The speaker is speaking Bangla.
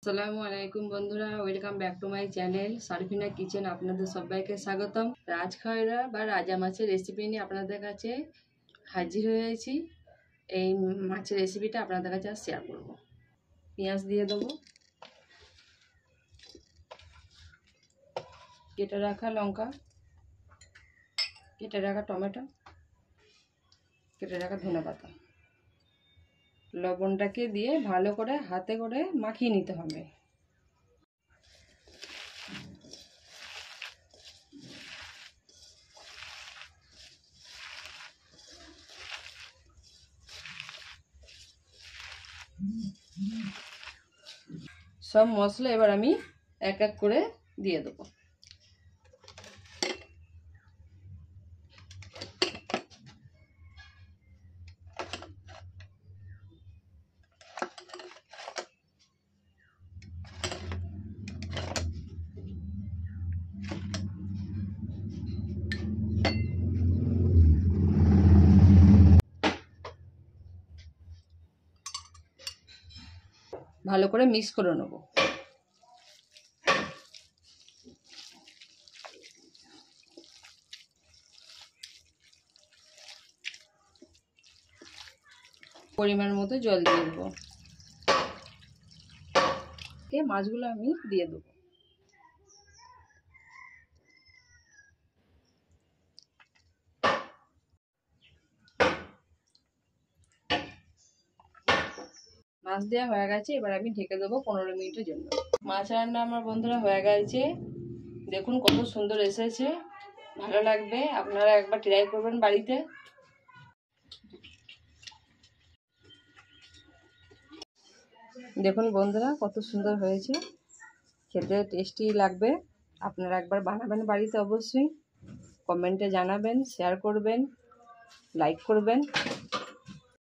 আসসালামু আলাইকুম বন্ধুরা, welcome back to my channel Sarfina kitchen. আপনাদের সবাইকে স্বাগতম। রাজখয়রা বা রাজা মাছের রেসিপি নিয়ে আপনাদের কাছে হাজির হয়েছি। এই মাছের রেসিপিটা আপনাদের কাছে শেয়ার করব। পেঁয়াজ দিয়ে দেবো, কেটে রাখা লঙ্কা, কেটে রাখা টমেটো, কেটে রাখা ধনেপাতা, লবণটাকে দিয়ে ভালো করে হাতে করে মাখিয়ে নিতে হবে। সব মশলা এবার আমি এক এক করে দিয়ে দেবো। ভালো করে মিক্স করে নেব। পরিমাণ মতো জল দিয়ে দেবো। মাছগুলো আমি দিয়ে দেবো। মাছ দেওয়া হয়ে গেছে, এবার আমি ঢেকে দেবো 15 মিনিটের জন্য। মাছ রান্না আমার বন্ধুরা হয়ে গেছে। দেখুন কত সুন্দর এসেছে, ভালো লাগবে। আপনারা একবার ট্রাই করবেন বাড়িতে। দেখুন বন্ধুরা কত সুন্দর হয়েছে, খেতে টেস্টি লাগবে। আপনারা একবার বানাবেন বাড়িতে, অবশ্যই কমেন্টে জানাবেন, শেয়ার করবেন, লাইক করবেন।